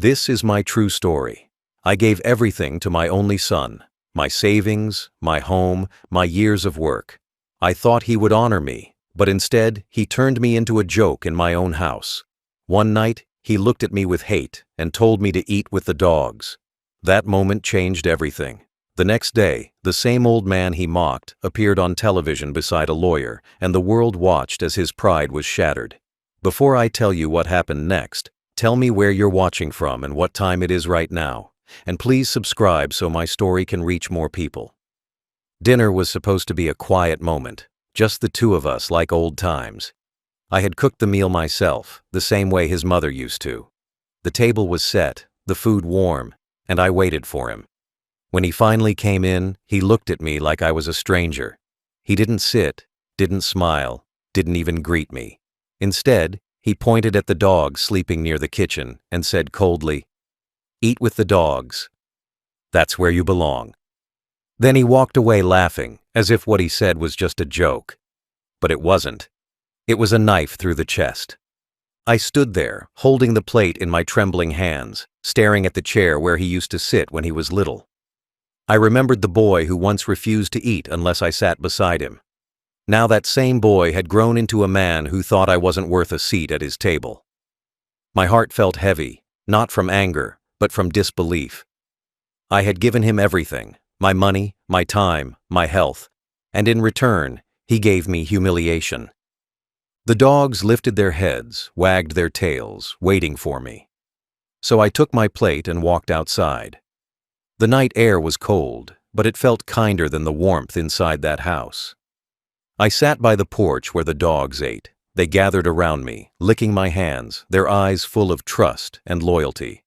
This is my true story. I gave everything to my only son, my savings, my home, my years of work. I thought he would honor me, but instead he turned me into a joke in my own house. One night, he looked at me with hate and told me to eat with the dogs. That moment changed everything. The next day, the same old man he mocked appeared on television beside a lawyer, and the world watched as his pride was shattered. Before I tell you what happened next, tell me where you're watching from and what time it is right now. And please subscribe so my story can reach more people. Dinner was supposed to be a quiet moment, just the two of us like old times. I had cooked the meal myself, the same way his mother used to. The table was set, the food warm, and I waited for him. When he finally came in, he looked at me like I was a stranger. He didn't sit, didn't smile, didn't even greet me. Instead, he pointed at the dogs sleeping near the kitchen and said coldly, "Eat with the dogs. That's where you belong." Then he walked away laughing, as if what he said was just a joke. But it wasn't. It was a knife through the chest. I stood there, holding the plate in my trembling hands, staring at the chair where he used to sit when he was little. I remembered the boy who once refused to eat unless I sat beside him. Now that same boy had grown into a man who thought I wasn't worth a seat at his table. My heart felt heavy, not from anger, but from disbelief. I had given him everything, my money, my time, my health, and in return, he gave me humiliation. The dogs lifted their heads, wagged their tails, waiting for me. So I took my plate and walked outside. The night air was cold, but it felt kinder than the warmth inside that house. I sat by the porch where the dogs ate. They gathered around me, licking my hands, their eyes full of trust and loyalty.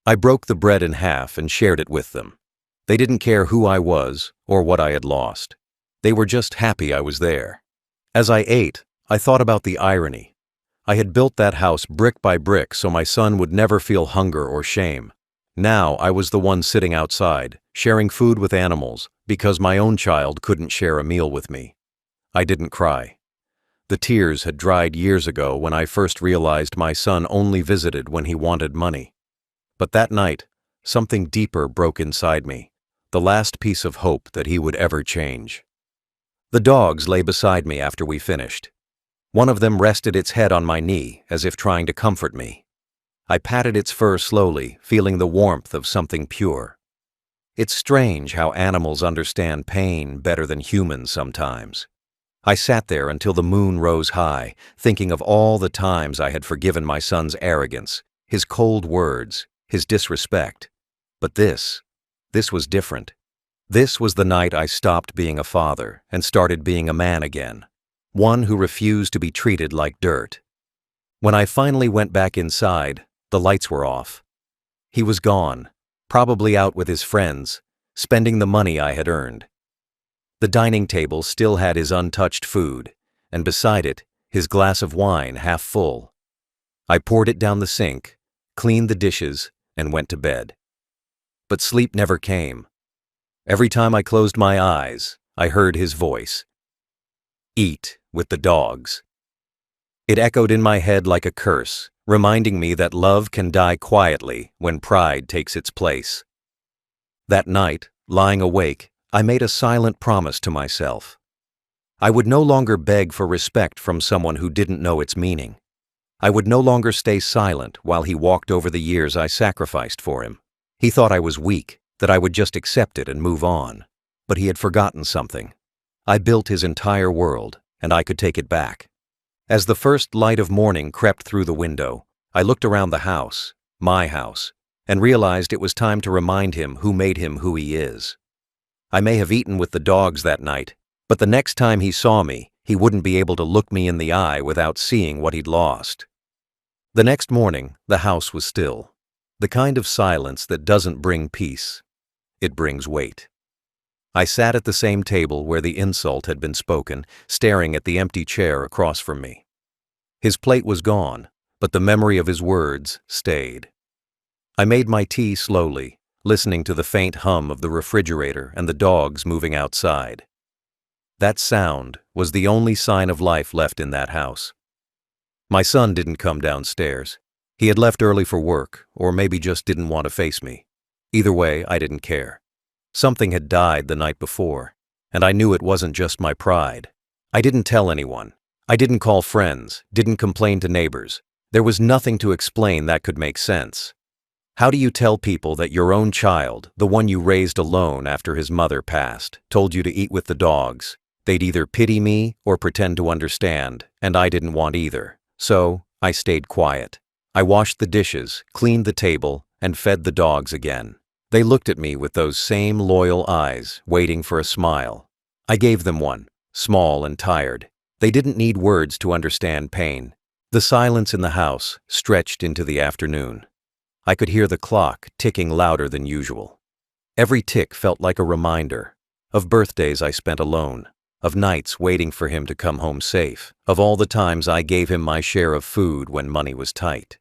I broke the bread in half and shared it with them. They didn't care who I was or what I had lost. They were just happy I was there. As I ate, I thought about the irony. I had built that house brick by brick so my son would never feel hunger or shame. Now I was the one sitting outside, sharing food with animals, because my own child couldn't share a meal with me. I didn't cry. The tears had dried years ago when I first realized my son only visited when he wanted money. But that night, something deeper broke inside me, the last piece of hope that he would ever change. The dogs lay beside me after we finished. One of them rested its head on my knee, as if trying to comfort me. I patted its fur slowly, feeling the warmth of something pure. It's strange how animals understand pain better than humans sometimes. I sat there until the moon rose high, thinking of all the times I had forgiven my son's arrogance, his cold words, his disrespect. But this was different. This was the night I stopped being a father and started being a man again, one who refused to be treated like dirt. When I finally went back inside, the lights were off. He was gone, probably out with his friends, spending the money I had earned. The dining table still had his untouched food, and beside it, his glass of wine half full. I poured it down the sink, cleaned the dishes, and went to bed. But sleep never came. Every time I closed my eyes, I heard his voice. "Eat with the dogs." It echoed in my head like a curse, reminding me that love can die quietly when pride takes its place. That night, lying awake, I made a silent promise to myself. I would no longer beg for respect from someone who didn't know its meaning. I would no longer stay silent while he walked over the years I sacrificed for him. He thought I was weak, that I would just accept it and move on. But he had forgotten something. I built his entire world, and I could take it back. As the first light of morning crept through the window, I looked around the house, my house, and realized it was time to remind him who made him who he is. I may have eaten with the dogs that night, but the next time he saw me, he wouldn't be able to look me in the eye without seeing what he'd lost. The next morning, the house was still. The kind of silence that doesn't bring peace. It brings weight. I sat at the same table where the insult had been spoken, staring at the empty chair across from me. His plate was gone, but the memory of his words stayed. I made my tea slowly, listening to the faint hum of the refrigerator and the dogs moving outside. That sound was the only sign of life left in that house. My son didn't come downstairs. He had left early for work, or maybe just didn't want to face me. Either way, I didn't care. Something had died the night before, and I knew it wasn't just my pride. I didn't tell anyone. I didn't call friends, didn't complain to neighbors. There was nothing to explain that could make sense. How do you tell people that your own child, the one you raised alone after his mother passed, told you to eat with the dogs? They'd either pity me or pretend to understand, and I didn't want either. So, I stayed quiet. I washed the dishes, cleaned the table, and fed the dogs again. They looked at me with those same loyal eyes, waiting for a smile. I gave them one, small and tired. They didn't need words to understand pain. The silence in the house stretched into the afternoon. I could hear the clock ticking louder than usual. Every tick felt like a reminder of birthdays I spent alone, of nights waiting for him to come home safe, of all the times I gave him my share of food when money was tight.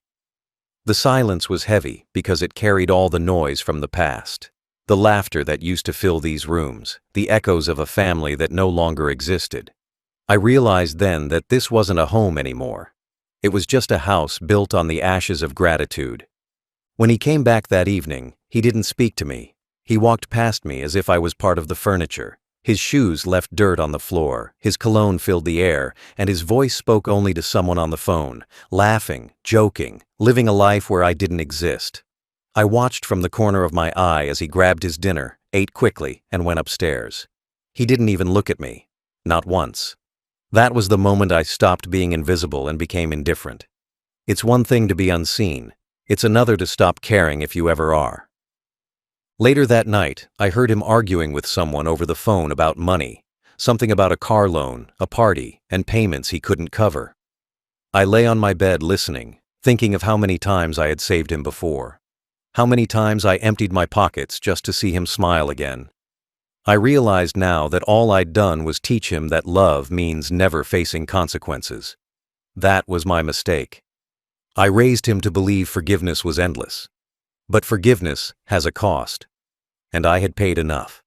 The silence was heavy because it carried all the noise from the past, the laughter that used to fill these rooms, the echoes of a family that no longer existed. I realized then that this wasn't a home anymore. It was just a house built on the ashes of gratitude. When he came back that evening, he didn't speak to me. He walked past me as if I was part of the furniture. His shoes left dirt on the floor, his cologne filled the air, and his voice spoke only to someone on the phone, laughing, joking, living a life where I didn't exist. I watched from the corner of my eye as he grabbed his dinner, ate quickly, and went upstairs. He didn't even look at me. Not once. That was the moment I stopped being invisible and became indifferent. It's one thing to be unseen. It's another to stop caring if you ever are. Later that night, I heard him arguing with someone over the phone about money, something about a car loan, a party, and payments he couldn't cover. I lay on my bed listening, thinking of how many times I had saved him before, how many times I emptied my pockets just to see him smile again. I realized now that all I'd done was teach him that love means never facing consequences. That was my mistake. I raised him to believe forgiveness was endless. But forgiveness has a cost, and I had paid enough.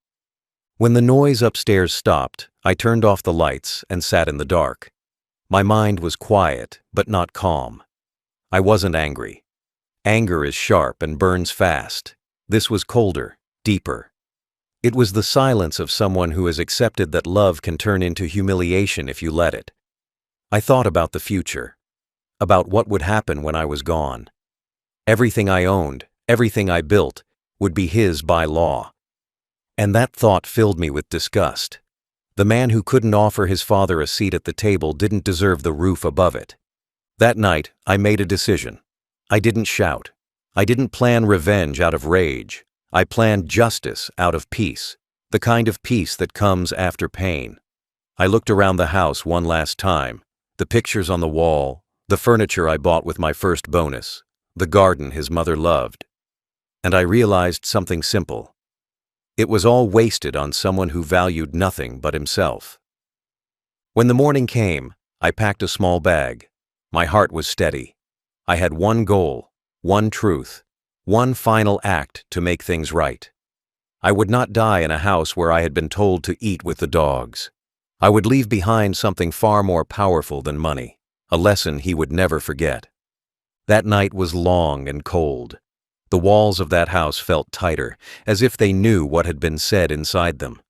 When the noise upstairs stopped, I turned off the lights and sat in the dark. My mind was quiet, but not calm. I wasn't angry. Anger is sharp and burns fast. This was colder, deeper. It was the silence of someone who has accepted that love can turn into humiliation if you let it. I thought about the future, about what would happen when I was gone. Everything I owned, everything I built, would be his by law. And that thought filled me with disgust. The man who couldn't offer his father a seat at the table didn't deserve the roof above it. That night, I made a decision. I didn't shout. I didn't plan revenge out of rage. I planned justice out of peace, the kind of peace that comes after pain. I looked around the house one last time, the pictures on the wall, the furniture I bought with my first bonus, the garden his mother loved. And I realized something simple. It was all wasted on someone who valued nothing but himself. When the morning came, I packed a small bag. My heart was steady. I had one goal, one truth, one final act to make things right. I would not die in a house where I had been told to eat with the dogs. I would leave behind something far more powerful than money, a lesson he would never forget. That night was long and cold. The walls of that house felt tighter, as if they knew what had been said inside them.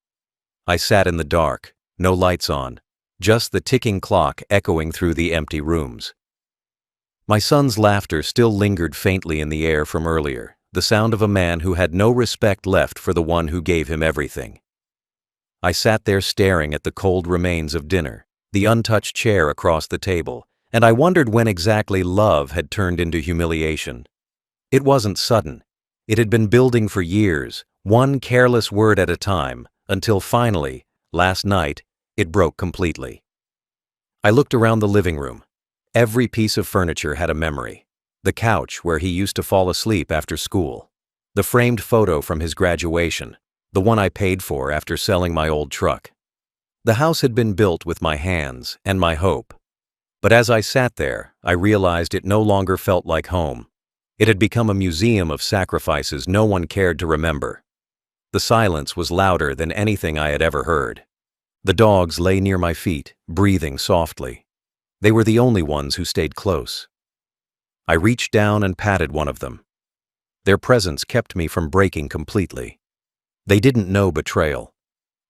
I sat in the dark, no lights on, just the ticking clock echoing through the empty rooms. My son's laughter still lingered faintly in the air from earlier, the sound of a man who had no respect left for the one who gave him everything. I sat there staring at the cold remains of dinner, the untouched chair across the table, and I wondered when exactly love had turned into humiliation. It wasn't sudden. It had been building for years, one careless word at a time, until finally, last night, it broke completely. I looked around the living room. Every piece of furniture had a memory. The couch where he used to fall asleep after school. The framed photo from his graduation, the one I paid for after selling my old truck. The house had been built with my hands and my hope. But as I sat there, I realized it no longer felt like home. It had become a museum of sacrifices no one cared to remember. The silence was louder than anything I had ever heard. The dogs lay near my feet, breathing softly. They were the only ones who stayed close. I reached down and patted one of them. Their presence kept me from breaking completely. They didn't know betrayal.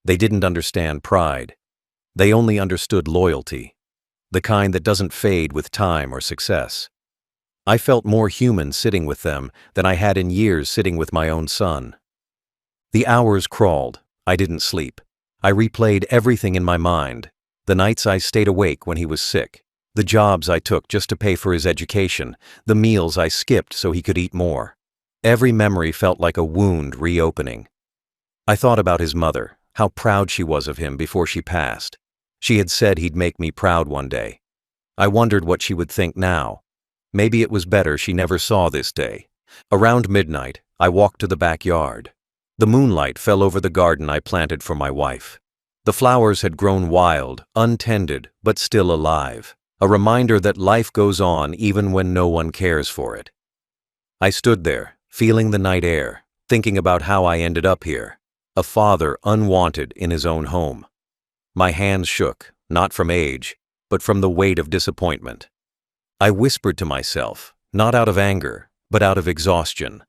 They didn't understand pride. They only understood loyalty, the kind that doesn't fade with time or success. I felt more human sitting with them than I had in years sitting with my own son. The hours crawled. I didn't sleep. I replayed everything in my mind. The nights I stayed awake when he was sick, the jobs I took just to pay for his education, the meals I skipped so he could eat more. Every memory felt like a wound reopening. I thought about his mother, how proud she was of him before she passed. She had said he'd make me proud one day. I wondered what she would think now. Maybe it was better she never saw this day. Around midnight, I walked to the backyard. The moonlight fell over the garden I planted for my wife. The flowers had grown wild, untended, but still alive, a reminder that life goes on even when no one cares for it. I stood there, feeling the night air, thinking about how I ended up here, a father unwanted in his own home. My hands shook, not from age, but from the weight of disappointment. I whispered to myself, not out of anger, but out of exhaustion.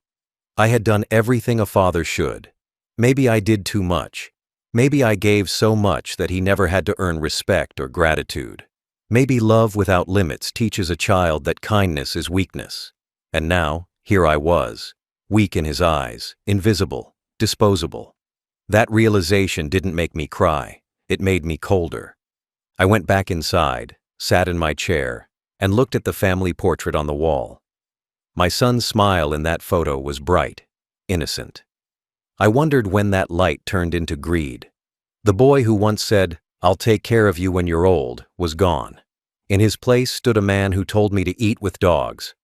I had done everything a father should. Maybe I did too much. Maybe I gave so much that he never had to earn respect or gratitude. Maybe love without limits teaches a child that kindness is weakness. And now, here I was, weak in his eyes, invisible, disposable. That realization didn't make me cry. It made me colder. I went back inside, sat in my chair, and looked at the family portrait on the wall. My son's smile in that photo was bright, innocent. I wondered when that light turned into greed. The boy who once said, "I'll take care of you when you're old," was gone. In his place stood a man who told me to eat with dogs.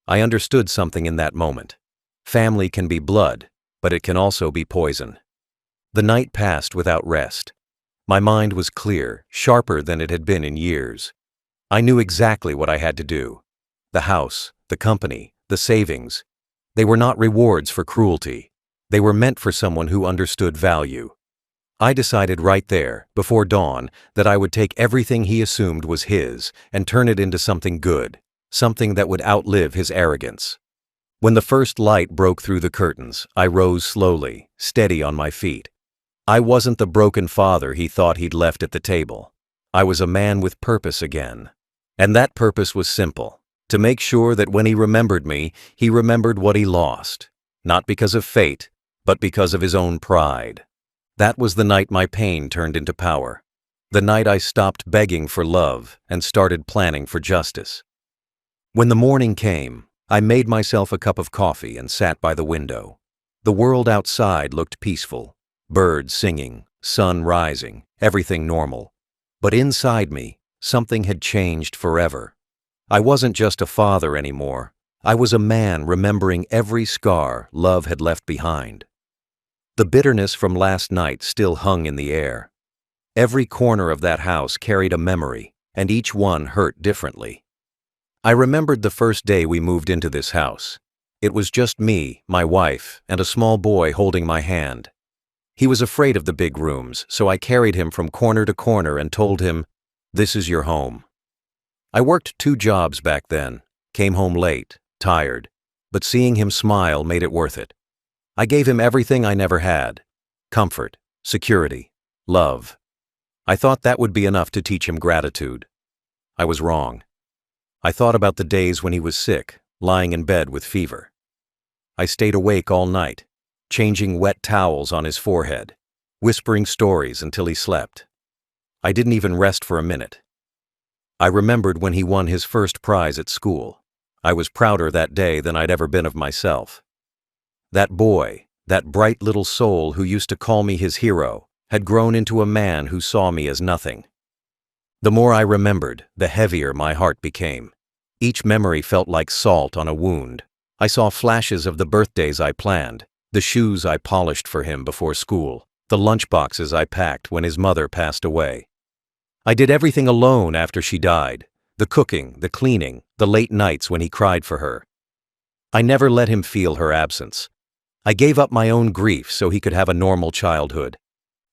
I understood something in that moment. Family can be blood, but it can also be poison. The night passed without rest. My mind was clear, sharper than it had been in years. I knew exactly what I had to do. The house, the company, the savings. They were not rewards for cruelty. They were meant for someone who understood value. I decided right there, before dawn, that I would take everything he assumed was his and turn it into something good, something that would outlive his arrogance. When the first light broke through the curtains, I rose slowly, steady on my feet. I wasn't the broken father he thought he'd left at the table. I was a man with purpose again. And that purpose was simple, to make sure that when he remembered me, he remembered what he lost, not because of fate, but because of his own pride. That was the night my pain turned into power, the night I stopped begging for love and started planning for justice. When the morning came, I made myself a cup of coffee and sat by the window. The world outside looked peaceful. Birds singing, sun rising, everything normal. But inside me, something had changed forever. I wasn't just a father anymore. I was a man remembering every scar love had left behind. The bitterness from last night still hung in the air. Every corner of that house carried a memory, and each one hurt differently. I remembered the first day we moved into this house. It was just me, my wife, and a small boy holding my hand. He was afraid of the big rooms, so I carried him from corner to corner and told him, "This is your home." I worked 2 jobs back then, came home late, tired, but seeing him smile made it worth it. I gave him everything I never had: comfort, security, love. I thought that would be enough to teach him gratitude. I was wrong. I thought about the days when he was sick, lying in bed with fever. I stayed awake all night, changing wet towels on his forehead, whispering stories until he slept. I didn't even rest for a minute. I remembered when he won his first prize at school. I was prouder that day than I'd ever been of myself. That boy, that bright little soul who used to call me his hero, had grown into a man who saw me as nothing. The more I remembered, the heavier my heart became. Each memory felt like salt on a wound. I saw flashes of the birthdays I planned, the shoes I polished for him before school, the lunchboxes I packed when his mother passed away. I did everything alone after she died, the cooking, the cleaning, the late nights when he cried for her. I never let him feel her absence. I gave up my own grief so he could have a normal childhood.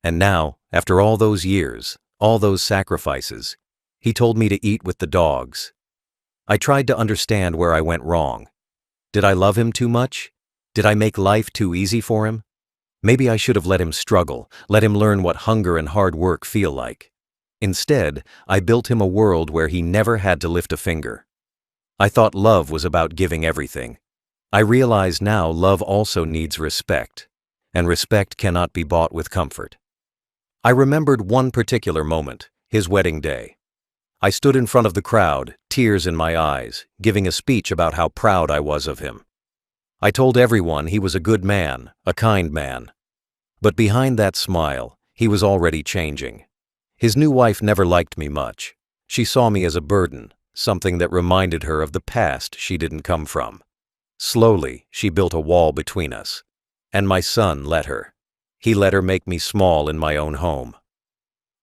And now, after all those years, all those sacrifices, he told me to eat with the dogs. I tried to understand where I went wrong. Did I love him too much? Did I make life too easy for him? Maybe I should have let him struggle, let him learn what hunger and hard work feel like. Instead, I built him a world where he never had to lift a finger. I thought love was about giving everything. I realize now love also needs respect, and respect cannot be bought with comfort. I remembered one particular moment, his wedding day. I stood in front of the crowd, tears in my eyes, giving a speech about how proud I was of him. I told everyone he was a good man, a kind man. But behind that smile, he was already changing. His new wife never liked me much. She saw me as a burden, something that reminded her of the past she didn't come from. Slowly, she built a wall between us. And my son let her. He let her make me small in my own home.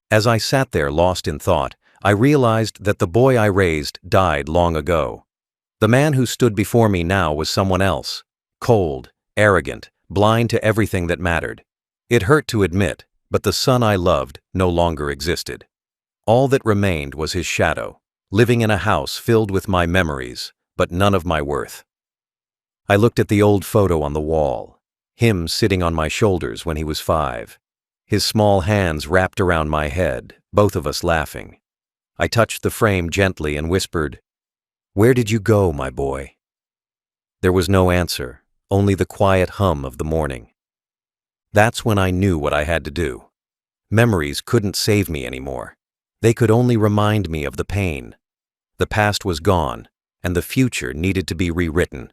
As I sat there lost in thought, I realized that the boy I raised died long ago. The man who stood before me now was someone else, cold, arrogant, blind to everything that mattered. It hurt to admit, but the son I loved no longer existed. All that remained was his shadow, living in a house filled with my memories, but none of my worth. I looked at the old photo on the wall, him sitting on my shoulders when he was 5. His small hands wrapped around my head, both of us laughing. I touched the frame gently and whispered, "Where did you go, my boy?" There was no answer, only the quiet hum of the morning. That's when I knew what I had to do. Memories couldn't save me anymore. They could only remind me of the pain. The past was gone, and the future needed to be rewritten.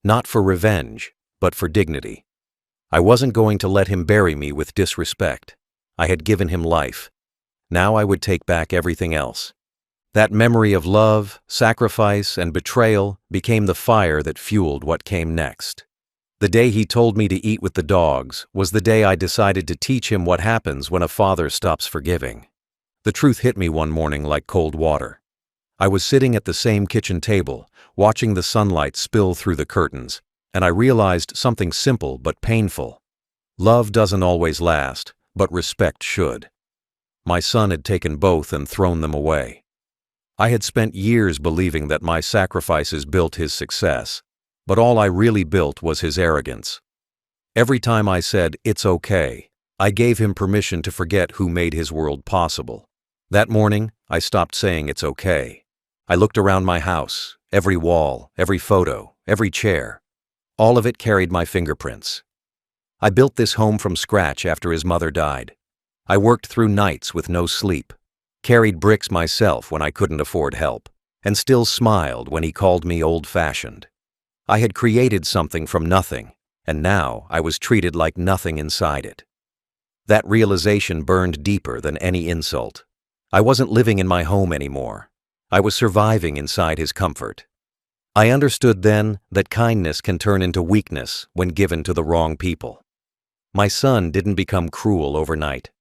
Not for revenge, but for dignity. I wasn't going to let him bury me with disrespect. I had given him life. Now I would take back everything else. That memory of love, sacrifice, and betrayal became the fire that fueled what came next. The day he told me to eat with the dogs was the day I decided to teach him what happens when a father stops forgiving. The truth hit me one morning like cold water. I was sitting at the same kitchen table, watching the sunlight spill through the curtains, and I realized something simple but painful. Love doesn't always last, but respect should. My son had taken both and thrown them away. I had spent years believing that my sacrifices built his success, but all I really built was his arrogance. Every time I said, "It's okay," I gave him permission to forget who made his world possible. That morning, I stopped saying it's okay. I looked around my house, every wall, every photo, every chair. All of it carried my fingerprints. I built this home from scratch after his mother died. I worked through nights with no sleep, carried bricks myself when I couldn't afford help, and still smiled when he called me old-fashioned. I had created something from nothing, and now I was treated like nothing inside it. That realization burned deeper than any insult. I wasn't living in my home anymore. I was surviving inside his comfort. I understood then that kindness can turn into weakness when given to the wrong people. My son didn't become cruel overnight.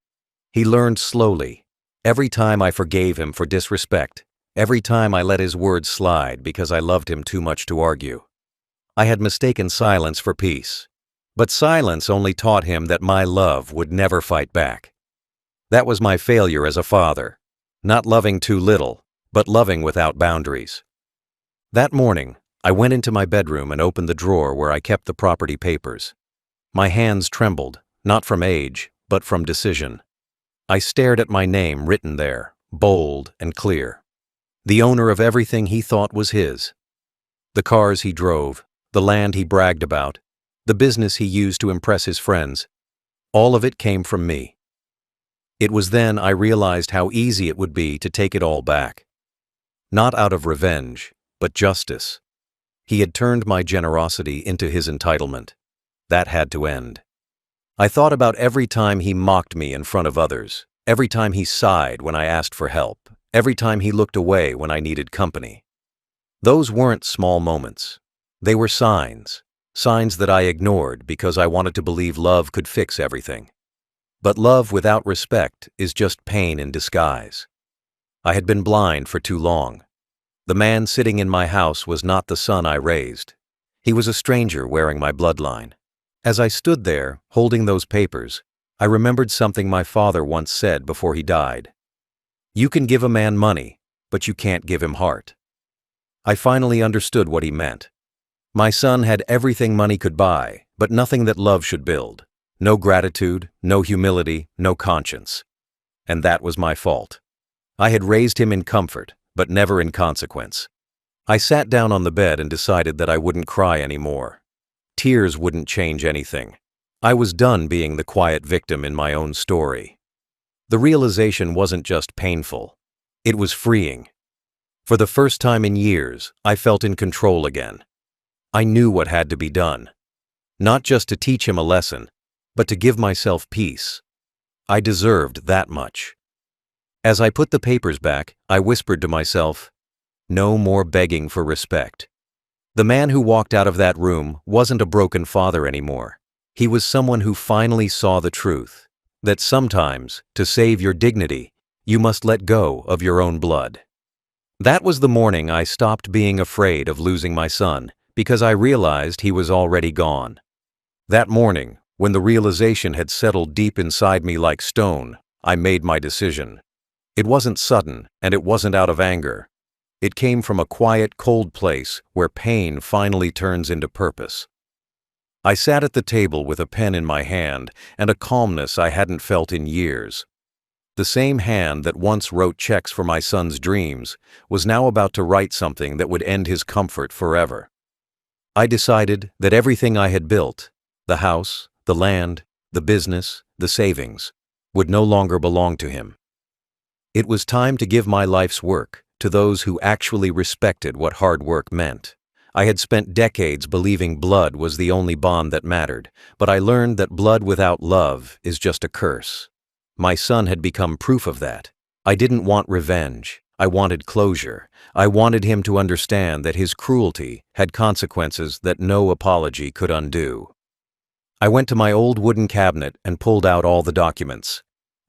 He learned slowly. Every time I forgave him for disrespect, every time I let his words slide because I loved him too much to argue. I had mistaken silence for peace, but silence only taught him that my love would never fight back. That was my failure as a father, not loving too little, but loving without boundaries. That morning, I went into my bedroom and opened the drawer where I kept the property papers. My hands trembled, not from age, but from decision. I stared at my name written there, bold and clear. The owner of everything he thought was his. The cars he drove, the land he bragged about, the business he used to impress his friends, all of it came from me. It was then I realized how easy it would be to take it all back. Not out of revenge, but justice. He had turned my generosity into his entitlement. That had to end. I thought about every time he mocked me in front of others, every time he sighed when I asked for help, every time he looked away when I needed company. Those weren't small moments. They were signs that I ignored because I wanted to believe love could fix everything. But love without respect is just pain in disguise. I had been blind for too long. The man sitting in my house was not the son I raised. He was a stranger wearing my bloodline. As I stood there, holding those papers, I remembered something my father once said before he died. "You can give a man money, but you can't give him heart." I finally understood what he meant. My son had everything money could buy, but nothing that love should build. No gratitude, no humility, no conscience. And that was my fault. I had raised him in comfort, but never in consequence. I sat down on the bed and decided that I wouldn't cry anymore. Tears wouldn't change anything. I was done being the quiet victim in my own story. The realization wasn't just painful. It was freeing. For the first time in years, I felt in control again. I knew what had to be done. Not just to teach him a lesson, but to give myself peace. I deserved that much. As I put the papers back, I whispered to myself, no more begging for respect. The man who walked out of that room wasn't a broken father anymore. He was someone who finally saw the truth, that sometimes, to save your dignity, you must let go of your own blood. That was the morning I stopped being afraid of losing my son, because I realized he was already gone. That morning, when the realization had settled deep inside me like stone, I made my decision. It wasn't sudden, and it wasn't out of anger. It came from a quiet, cold place where pain finally turns into purpose. I sat at the table with a pen in my hand and a calmness I hadn't felt in years. The same hand that once wrote checks for my son's dreams was now about to write something that would end his comfort forever. I decided that everything I had built, the house, the land, the business, the savings, would no longer belong to him. It was time to give my life's work to those who actually respected what hard work meant. I had spent decades believing blood was the only bond that mattered, but I learned that blood without love is just a curse. My son had become proof of that. I didn't want revenge. I wanted closure. I wanted him to understand that his cruelty had consequences that no apology could undo. I went to my old wooden cabinet and pulled out all the documents.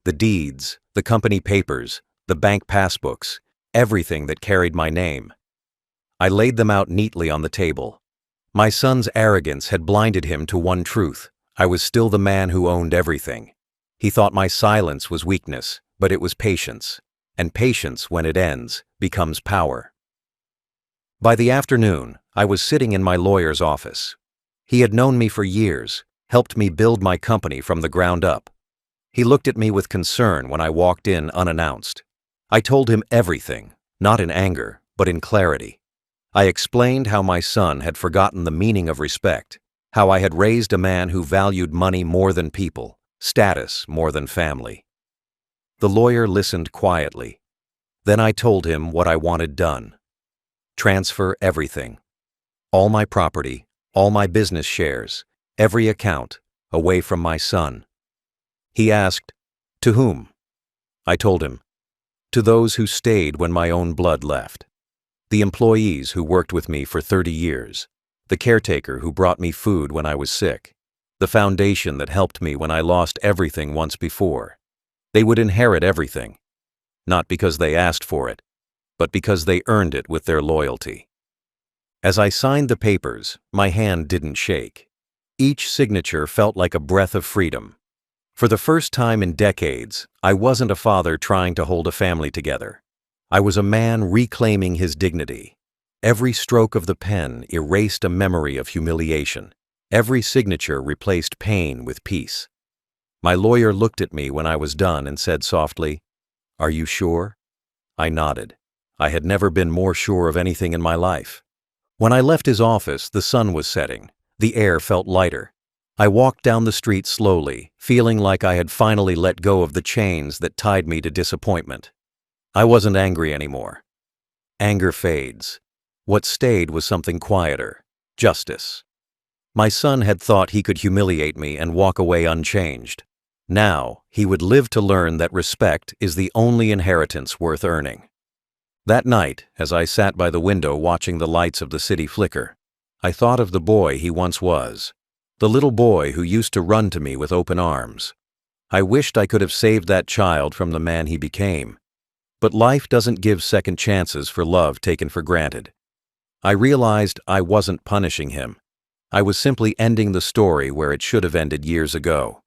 The deeds, the company papers, the bank passbooks, everything that carried my name. I laid them out neatly on the table. My son's arrogance had blinded him to one truth. I was still the man who owned everything. He thought my silence was weakness, but it was patience. And patience, when it ends, becomes power. By the afternoon, I was sitting in my lawyer's office. He had known me for years, helped me build my company from the ground up. He looked at me with concern when I walked in unannounced. I told him everything, not in anger, but in clarity. I explained how my son had forgotten the meaning of respect, how I had raised a man who valued money more than people, status more than family. The lawyer listened quietly. Then I told him what I wanted done. Transfer everything. All my property, all my business shares, every account, away from my son. He asked, "To whom?" I told him, "To those who stayed when my own blood left. The employees who worked with me for 30 years, the caretaker who brought me food when I was sick, the foundation that helped me when I lost everything once before. They would inherit everything, not because they asked for it, but because they earned it with their loyalty." As I signed the papers, my hand didn't shake. Each signature felt like a breath of freedom. For the first time in decades, I wasn't a father trying to hold a family together. I was a man reclaiming his dignity. Every stroke of the pen erased a memory of humiliation. Every signature replaced pain with peace. My lawyer looked at me when I was done and said softly, "Are you sure?" I nodded. I had never been more sure of anything in my life. When I left his office, the sun was setting. The air felt lighter. I walked down the street slowly, feeling like I had finally let go of the chains that tied me to disappointment. I wasn't angry anymore. Anger fades. What stayed was something quieter: justice. My son had thought he could humiliate me and walk away unchanged. Now, he would live to learn that respect is the only inheritance worth earning. That night, as I sat by the window watching the lights of the city flicker, I thought of the boy he once was. The little boy who used to run to me with open arms. I wished I could have saved that child from the man he became. But life doesn't give second chances for love taken for granted. I realized I wasn't punishing him. I was simply ending the story where it should have ended years ago.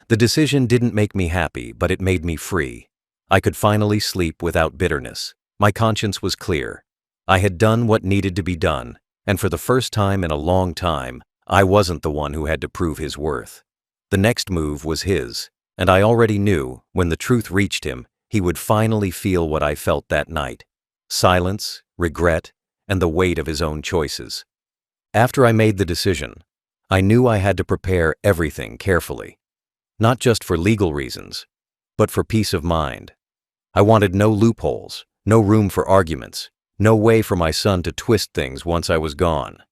The decision didn't make me happy, but it made me free. I could finally sleep without bitterness. My conscience was clear. I had done what needed to be done, and for the first time in a long time, I wasn't the one who had to prove his worth. The next move was his, and I already knew, when the truth reached him, he would finally feel what I felt that night: silence, regret, and the weight of his own choices. After I made the decision, I knew I had to prepare everything carefully, not just for legal reasons, but for peace of mind. I wanted no loopholes, no room for arguments, no way for my son to twist things once I was gone.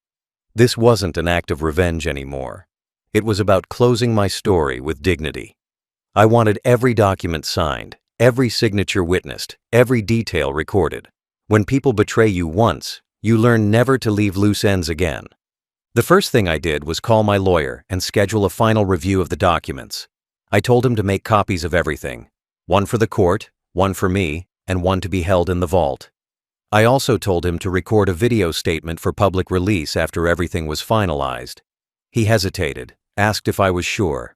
This wasn't an act of revenge anymore. It was about closing my story with dignity. I wanted every document signed, every signature witnessed, every detail recorded. When people betray you once, you learn never to leave loose ends again. The first thing I did was call my lawyer and schedule a final review of the documents. I told him to make copies of everything, one for the court, one for me, and one to be held in the vault. I also told him to record a video statement for public release after everything was finalized. He hesitated, asked if I was sure.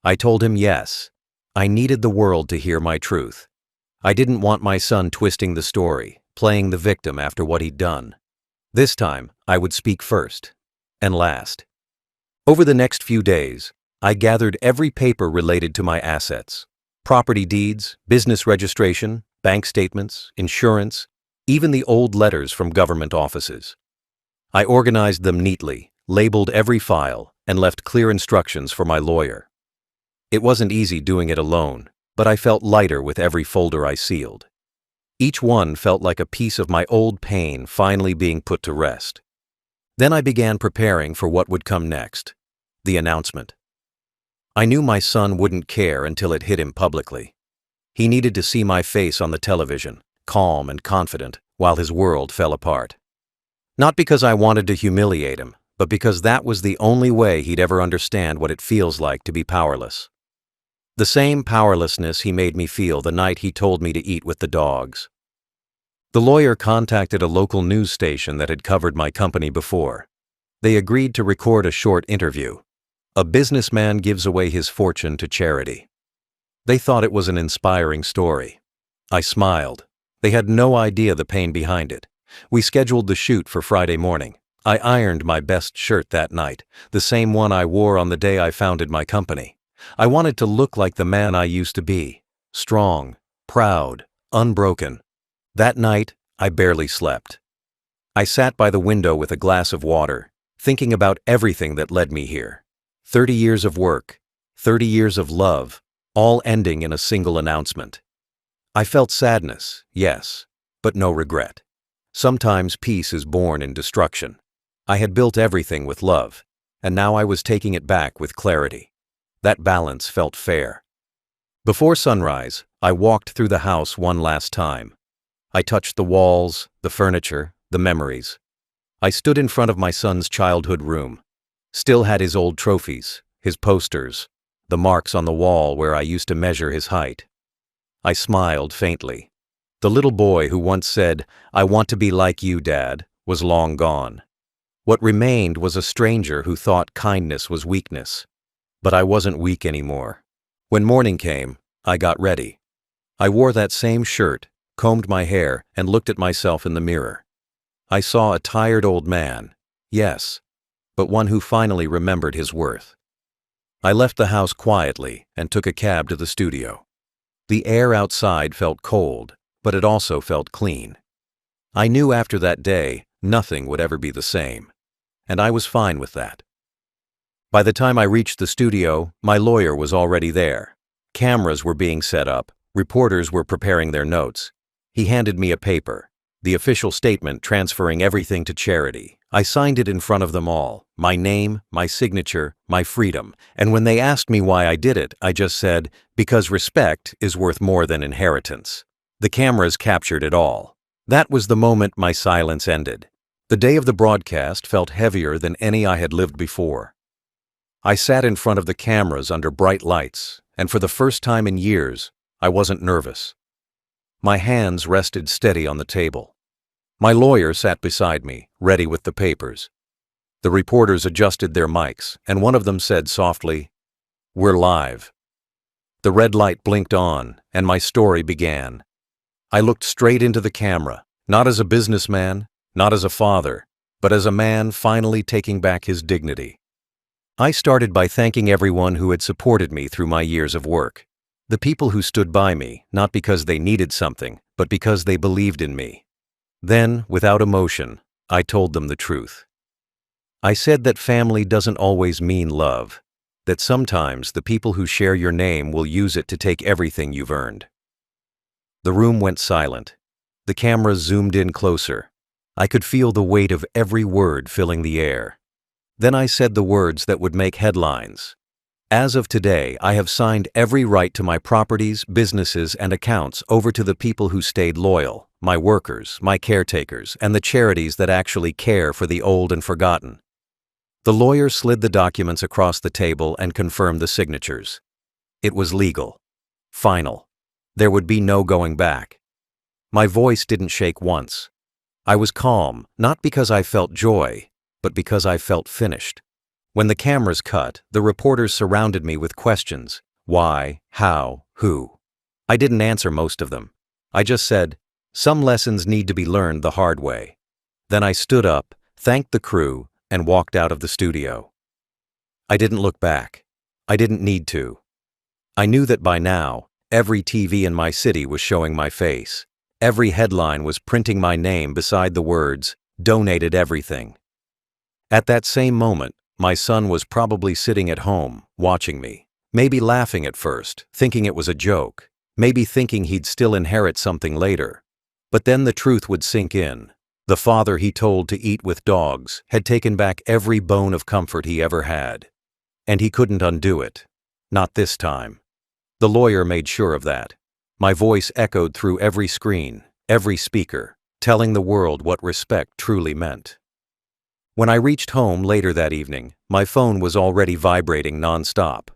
I told him yes. I needed the world to hear my truth. I didn't want my son twisting the story, playing the victim after what he'd done. This time, I would speak first and last. Over the next few days, I gathered every paper related to my assets: property deeds, business registration, bank statements, insurance, even the old letters from government offices. I organized them neatly, labeled every file, and left clear instructions for my lawyer. It wasn't easy doing it alone, but I felt lighter with every folder I sealed. Each one felt like a piece of my old pain finally being put to rest. Then I began preparing for what would come next: the announcement. I knew my son wouldn't care until it hit him publicly. He needed to see my face on the television, calm and confident, while his world fell apart. Not because I wanted to humiliate him, but because that was the only way he'd ever understand what it feels like to be powerless. The same powerlessness he made me feel the night he told me to eat with the dogs. The lawyer contacted a local news station that had covered my company before. They agreed to record a short interview. A businessman gives away his fortune to charity. They thought it was an inspiring story. I smiled. They had no idea the pain behind it. We scheduled the shoot for Friday morning. I ironed my best shirt that night, the same one I wore on the day I founded my company. I wanted to look like the man I used to be: strong, proud, unbroken. That night, I barely slept. I sat by the window with a glass of water, thinking about everything that led me here. 30 years of work, 30 years of love, all ending in a single announcement. I felt sadness, yes, but no regret. Sometimes peace is born in destruction. I had built everything with love, and now I was taking it back with clarity. That balance felt fair. Before sunrise, I walked through the house one last time. I touched the walls, the furniture, the memories. I stood in front of my son's childhood room. Still had his old trophies, his posters, the marks on the wall where I used to measure his height. I smiled faintly. The little boy who once said, "I want to be like you, Dad," was long gone. What remained was a stranger who thought kindness was weakness. But I wasn't weak anymore. When morning came, I got ready. I wore that same shirt, combed my hair, and looked at myself in the mirror. I saw a tired old man, yes, but one who finally remembered his worth. I left the house quietly and took a cab to the studio. The air outside felt cold, but it also felt clean. I knew after that day, nothing would ever be the same, and I was fine with that. By the time I reached the studio, my lawyer was already there. Cameras were being set up, reporters were preparing their notes. He handed me a paper, the official statement transferring everything to charity. I signed it in front of them all, my name, my signature, my freedom, and when they asked me why I did it, I just said, because respect is worth more than inheritance. The cameras captured it all. That was the moment my silence ended. The day of the broadcast felt heavier than any I had lived before. I sat in front of the cameras under bright lights, and for the first time in years, I wasn't nervous. My hands rested steady on the table. My lawyer sat beside me, ready with the papers. The reporters adjusted their mics, and one of them said softly, "We're live." The red light blinked on, and my story began. I looked straight into the camera, not as a businessman, not as a father, but as a man finally taking back his dignity. I started by thanking everyone who had supported me through my years of work. The people who stood by me, not because they needed something, but because they believed in me. Then, without emotion, I told them the truth. I said that family doesn't always mean love, that sometimes the people who share your name will use it to take everything you've earned. The room went silent. The cameras zoomed in closer. I could feel the weight of every word filling the air. Then I said the words that would make headlines. As of today, I have signed every right to my properties, businesses, and accounts over to the people who stayed loyal, my workers, my caretakers, and the charities that actually care for the old and forgotten. The lawyer slid the documents across the table and confirmed the signatures. It was legal. Final. There would be no going back. My voice didn't shake once. I was calm, not because I felt joy, but because I felt finished. When the cameras cut, the reporters surrounded me with questions. Why? How? Who? I didn't answer most of them. I just said, some lessons need to be learned the hard way. Then I stood up, thanked the crew, and walked out of the studio. I didn't look back. I didn't need to. I knew that by now, every TV in my city was showing my face. Every headline was printing my name beside the words, "Donated everything." At that same moment, my son was probably sitting at home, watching me, maybe laughing at first, thinking it was a joke, maybe thinking he'd still inherit something later. But then the truth would sink in. The father he told to eat with dogs had taken back every bone of comfort he ever had. And he couldn't undo it. Not this time. The lawyer made sure of that. My voice echoed through every screen, every speaker, telling the world what respect truly meant. When I reached home later that evening, my phone was already vibrating nonstop.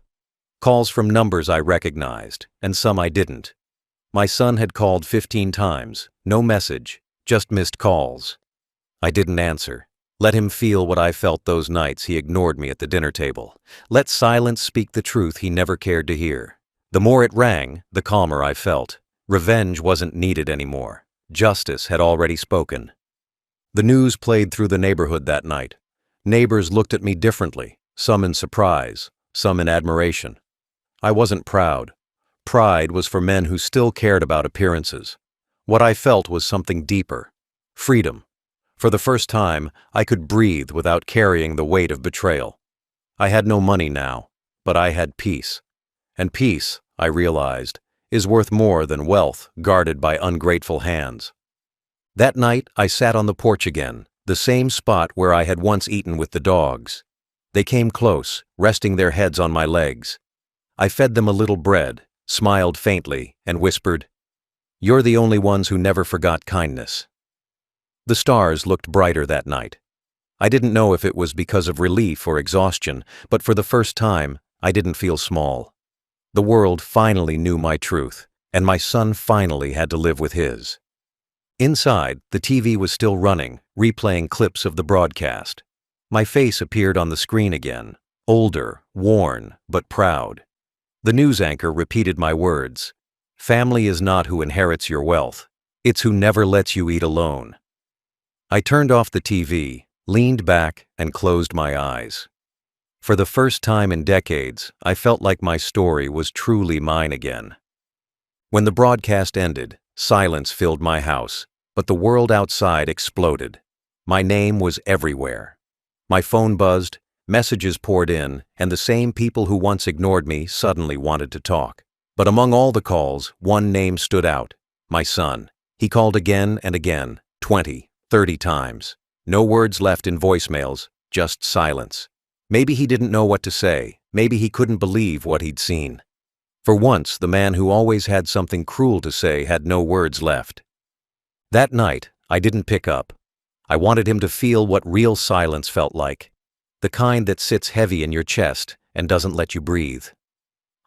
Calls from numbers I recognized, and some I didn't. My son had called 15 times, no message, just missed calls. I didn't answer. Let him feel what I felt those nights he ignored me at the dinner table. Let silence speak the truth he never cared to hear. The more it rang, the calmer I felt. Revenge wasn't needed anymore. Justice had already spoken. The news played through the neighborhood that night. Neighbors looked at me differently, some in surprise, some in admiration. I wasn't proud. Pride was for men who still cared about appearances. What I felt was something deeper. Freedom. For the first time, I could breathe without carrying the weight of betrayal. I had no money now, but I had peace. And peace, I realized, is worth more than wealth guarded by ungrateful hands. That night, I sat on the porch again, the same spot where I had once eaten with the dogs. They came close, resting their heads on my legs. I fed them a little bread, smiled faintly, and whispered, "You're the only ones who never forgot kindness." The stars looked brighter that night. I didn't know if it was because of relief or exhaustion, but for the first time, I didn't feel small. The world finally knew my truth, and my son finally had to live with his. Inside, the TV was still running, replaying clips of the broadcast. My face appeared on the screen again, older, worn, but proud. The news anchor repeated my words. Family is not who inherits your wealth. It's who never lets you eat alone. I turned off the TV, leaned back, and closed my eyes. For the first time in decades, I felt like my story was truly mine again. When the broadcast ended, silence filled my house, but the world outside exploded. My name was everywhere. My phone buzzed, messages poured in, and the same people who once ignored me suddenly wanted to talk. But among all the calls, one name stood out, my son. He called again and again, 20, 30 times. No words left in voicemails, just silence. Maybe he didn't know what to say. Maybe he couldn't believe what he'd seen. For once, the man who always had something cruel to say had no words left. That night, I didn't pick up. I wanted him to feel what real silence felt like. The kind that sits heavy in your chest and doesn't let you breathe.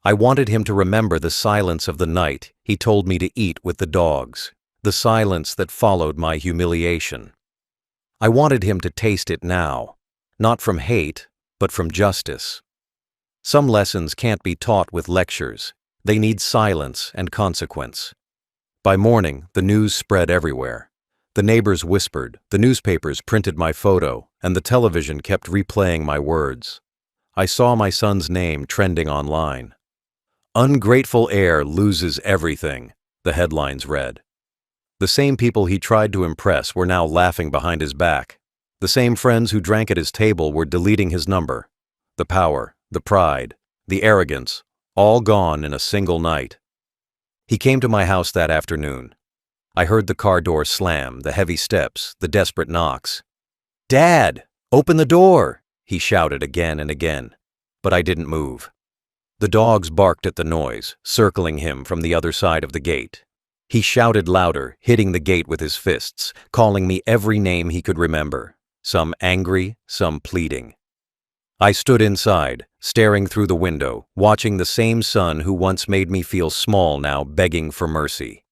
I wanted him to remember the silence of the night he told me to eat with the dogs, the silence that followed my humiliation. I wanted him to taste it now, not from hate, but from justice. Some lessons can't be taught with lectures. They need silence and consequence. By morning, the news spread everywhere. The neighbors whispered, the newspapers printed my photo, and the television kept replaying my words. I saw my son's name trending online. "Ungrateful heir loses everything," the headlines read. The same people he tried to impress were now laughing behind his back. The same friends who drank at his table were deleting his number. The power, the pride, the arrogance, all gone in a single night. He came to my house that afternoon. I heard the car door slam, the heavy steps, the desperate knocks. "Dad, open the door!" he shouted again and again. But I didn't move. The dogs barked at the noise, circling him from the other side of the gate. He shouted louder, hitting the gate with his fists, calling me every name he could remember, some angry, some pleading. I stood inside, staring through the window, watching the same son who once made me feel small now begging for mercy.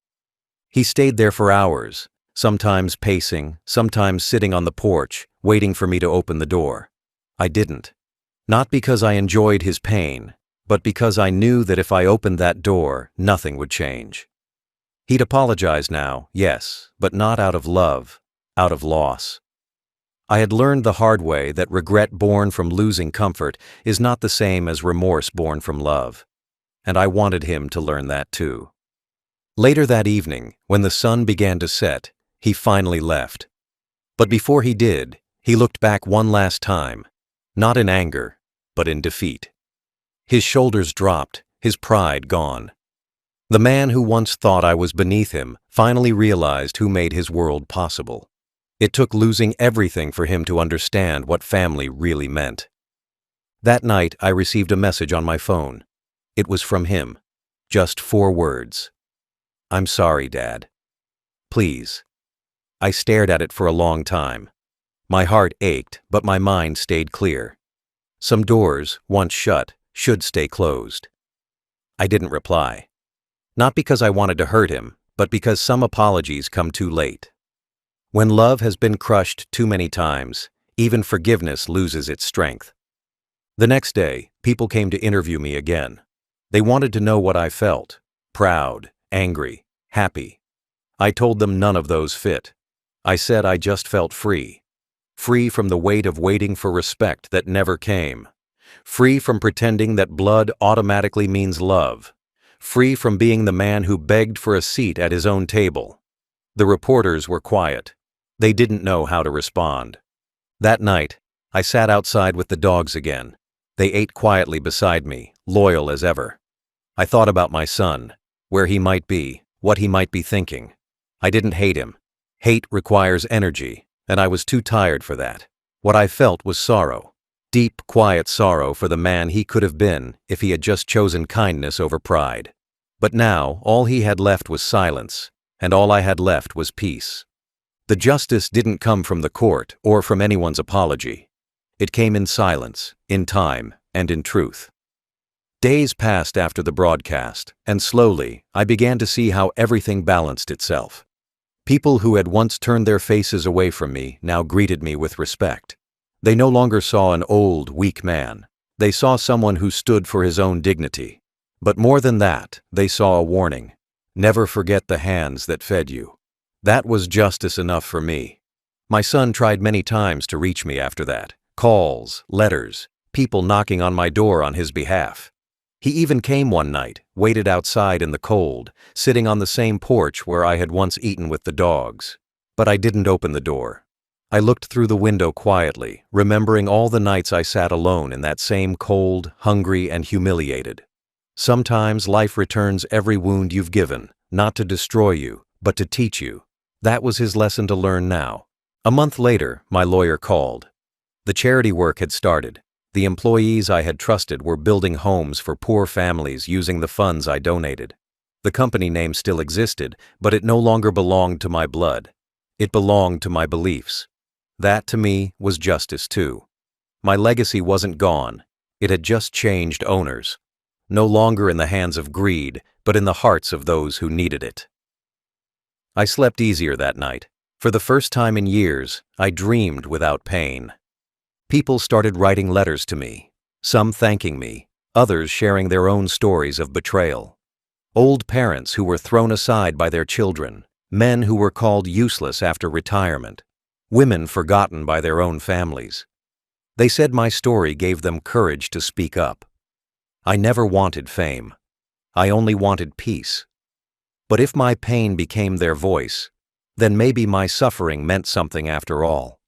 He stayed there for hours, sometimes pacing, sometimes sitting on the porch, waiting for me to open the door. I didn't. Not because I enjoyed his pain, but because I knew that if I opened that door, nothing would change. He'd apologize now, yes, but not out of love, out of loss. I had learned the hard way that regret born from losing comfort is not the same as remorse born from love. And I wanted him to learn that too. Later that evening, when the sun began to set, he finally left. But before he did, he looked back one last time, not in anger, but in defeat. His shoulders dropped, his pride gone. The man who once thought I was beneath him finally realized who made his world possible. It took losing everything for him to understand what family really meant. That night, I received a message on my phone. It was from him. Just 4 words. "I'm sorry, Dad. Please." I stared at it for a long time. My heart ached, but my mind stayed clear. Some doors, once shut, should stay closed. I didn't reply. Not because I wanted to hurt him, but because some apologies come too late. When love has been crushed too many times, even forgiveness loses its strength. The next day, people came to interview me again. They wanted to know what I felt: proud, angry, happy. I told them none of those fit. I said I just felt free. Free from the weight of waiting for respect that never came. Free from pretending that blood automatically means love. Free from being the man who begged for a seat at his own table. The reporters were quiet. They didn't know how to respond. That night, I sat outside with the dogs again. They ate quietly beside me, loyal as ever. I thought about my son, where he might be, what he might be thinking. I didn't hate him. Hate requires energy, and I was too tired for that. What I felt was sorrow. Deep, quiet sorrow for the man he could have been if he had just chosen kindness over pride. But now, all he had left was silence, and all I had left was peace. The justice didn't come from the court or from anyone's apology. It came in silence, in time, and in truth. Days passed after the broadcast, and slowly, I began to see how everything balanced itself. People who had once turned their faces away from me now greeted me with respect. They no longer saw an old, weak man. They saw someone who stood for his own dignity. But more than that, they saw a warning. Never forget the hands that fed you. That was justice enough for me. My son tried many times to reach me after that. Calls, letters, people knocking on my door on his behalf. He even came one night, waited outside in the cold, sitting on the same porch where I had once eaten with the dogs. But I didn't open the door. I looked through the window quietly, remembering all the nights I sat alone in that same cold, hungry, and humiliated. Sometimes life returns every wound you've given, not to destroy you, but to teach you. That was his lesson to learn now. A month later, my lawyer called. The charity work had started. The employees I had trusted were building homes for poor families using the funds I donated. The company name still existed, but it no longer belonged to my blood. It belonged to my beliefs. That, to me, was justice too. My legacy wasn't gone. It had just changed owners. No longer in the hands of greed, but in the hearts of those who needed it. I slept easier that night. For the first time in years, I dreamed without pain. People started writing letters to me, some thanking me, others sharing their own stories of betrayal. Old parents who were thrown aside by their children, Men who were called useless after retirement. Women forgotten by their own families. They said my story gave them courage to speak up. I never wanted fame. I only wanted peace. But if my pain became their voice, then maybe my suffering meant something after all.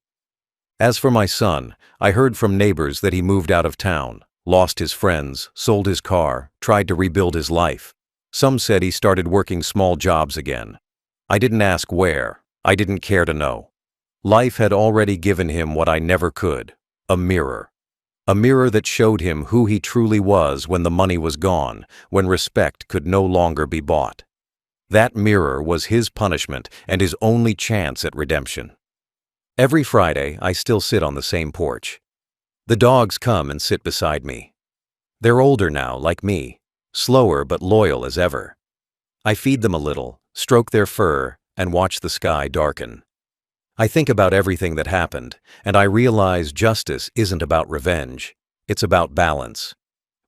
As for my son, I heard from neighbors that he moved out of town, lost his friends, sold his car, tried to rebuild his life. Some said he started working small jobs again. I didn't ask where. I didn't care to know. Life had already given him what I never could, a mirror. A mirror that showed him who he truly was when the money was gone, when respect could no longer be bought. That mirror was his punishment and his only chance at redemption. Every Friday, I still sit on the same porch. The dogs come and sit beside me. They're older now, like me, slower but loyal as ever. I feed them a little, stroke their fur, and watch the sky darken. I think about everything that happened, and I realize justice isn't about revenge. It's about balance.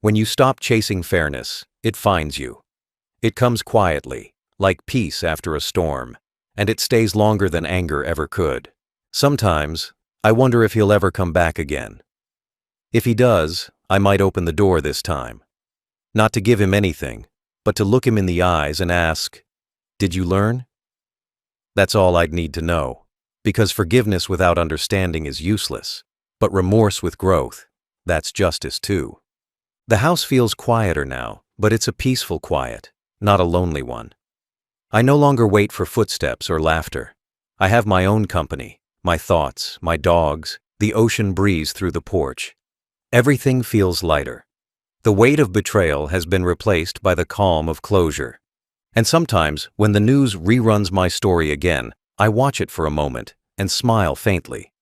When you stop chasing fairness, it finds you. It comes quietly, like peace after a storm, and it stays longer than anger ever could. Sometimes, I wonder if he'll ever come back again. If he does, I might open the door this time. Not to give him anything, but to look him in the eyes and ask, "Did you learn?" That's all I'd need to know, because forgiveness without understanding is useless, but remorse with growth, that's justice too. The house feels quieter now, but it's a peaceful quiet, not a lonely one. I no longer wait for footsteps or laughter. I have my own company, my thoughts, my dogs, the ocean breeze through the porch. Everything feels lighter. The weight of betrayal has been replaced by the calm of closure. And sometimes, when the news reruns my story again, I watch it for a moment and smile faintly.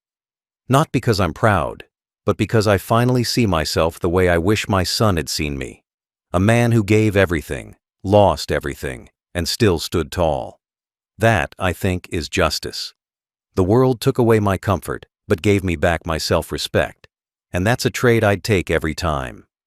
Not because I'm proud, but because I finally see myself the way I wish my son had seen me. A man who gave everything, lost everything, and still stood tall. That, I think, is justice. The world took away my comfort, but gave me back my self-respect. And that's a trade I'd take every time.